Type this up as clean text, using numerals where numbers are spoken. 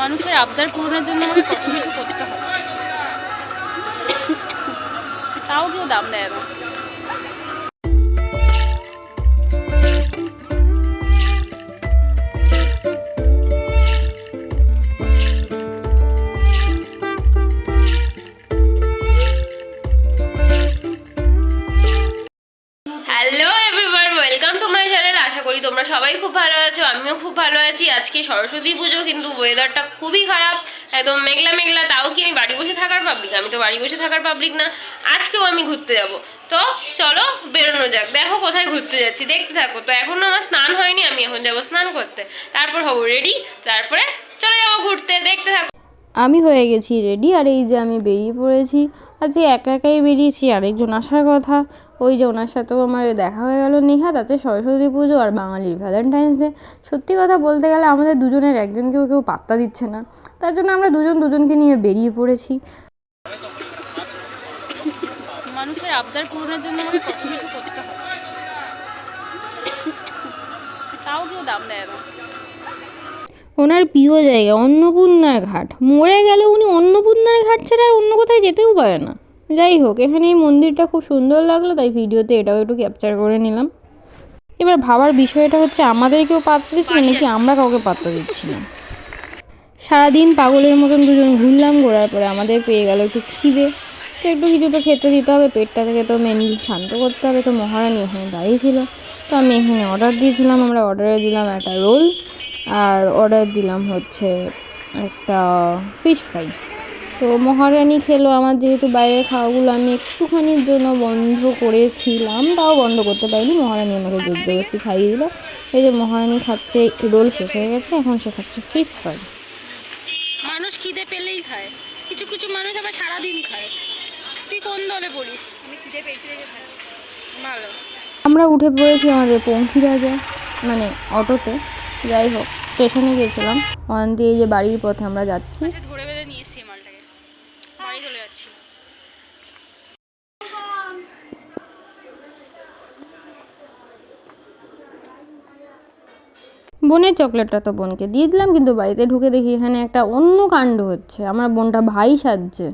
মানুষের আবদার পূরণের জন্য আমাকে কত কিছু করতে হয়, তাও কেউ দাম দেয় না। Hello everyone, welcome to my channel. আশা করি তোমরা সবাই খুব ভালো আছো, আমিও খুব ভালো আছি। আজকে সরস্বতী পুজো, কিন্তু ওয়েদারটা খুবই খারাপ, একদম মেঘলা মেঘলা। তাও কি আমি বাড়ি বসে থাকার পাবলিক? আমি তো বাড়ি বসে থাকার পাবলিক না। আজকেও আমি ঘুরতে যাব, তো চলো বেরোনো যাক। দেখো কোথায় ঘুরতে যাচ্ছি, দেখতে থাকো। তো এখনো আমার স্নান হয়নি, আমি এখন যাবো স্নান করতে, তারপর হবো রেডি, তারপরে চলে যাবো ঘুরতে। দেখতে থাকো। আমি হয়ে গেছি রেডি, আর এই যে আমি বেরিয়ে পড়েছি। আজকে একা একাই বেরিয়েছি, আরেকজন আসার কথা। ওই যে ওনার সাথেও আমার দেখা হয়ে গেল নেহা। তাতে সরস্বতী পুজো আর বাঙালির ভ্যালেন্টাইন্স ডে। সত্যি কথা বলতে গেলে আমাদের দুজনের একজনকেও কেউ পাত্তা দিচ্ছে না, তার জন্য আমরা দুজনকে নিয়ে বেরিয়ে পড়েছি। মানুষের আবদার পূরণের জন্য আমাকে কত কিছু করতে হয়, তাও কেউ দাম দেয় না। ওনার প্রিয় জায়গা অন্নপূর্ণার ঘাট, মরে গেলে উনি অন্নপূর্ণার ঘাট ছাড়া আর অন্য কোথায় যেতেও পারে না। যাই হোক, এখানে এই মন্দিরটা খুব সুন্দর লাগলো, তাই ভিডিওতে এটাও একটু ক্যাপচার করে নিলাম। এবার ভাবার বিষয়টা হচ্ছে, আমাদের কেউ পাত্তা দিচ্ছে না নাকি আমরা কাউকে পাত্তা দিচ্ছি না। সারাদিন পাগলের মতন দুজন ঘুরলাম, ঘোরার পরে আমাদের পেয়ে গেল একটু খিদে। তো একটু কিছু তো খেতে দিতে হবে, পেটটা থেকে তো মেনলি শান্ত করতে হবে। তো মহারানী এখানে দাঁড়িয়ে ছিল, তো আমি এখানে অর্ডার দিয়েছিলাম। আমরা অর্ডারে দিলাম একটা রোল, আর অর্ডার দিলাম হচ্ছে একটা ফিশ ফ্রাই। তো মহারানী খেলো। আমার যেহেতু বাইরের খাওয়াগুলো আমি একটুখানির জন্য বন্ধ করেছিলাম, তাও বন্ধ করতে পারিনি, মহারানী আমাকে জোরজবস্তি খাইয়ে দিল। এই যে মহারানী খাচ্ছে, রোল শেষ হয়ে গেছে, এখন সে খাচ্ছে ফিশ ফ্রাই। মানুষ খিদে পেলেই খায়, কিছু কিছু মানুষ আবার সারাদিন খায়। তুই কোন দলে পড়িস? আমি খিদে পেয়েছি দেখে খাই। ভালো। আমরা উঠে পড়েছি আমাদের পঙ্খিরাজে, মানে অটোতে। যাই হোক, স্টেশনে গিয়েছিলাম, ওখান দিয়ে যে বাড়ির পথে আমরা যাচ্ছি। ধরে বেঁধে নিয়ে এসছি মালটাকে, বাড়ি চলে যাচ্ছি। বোনের চকলেটটা তো বোনকে দিয়ে দিলাম, কিন্তু বাড়িতে ঢুকে দেখি এখানে একটা অন্য কাণ্ড হচ্ছে। আমার বোনটা ভাই সাজছে।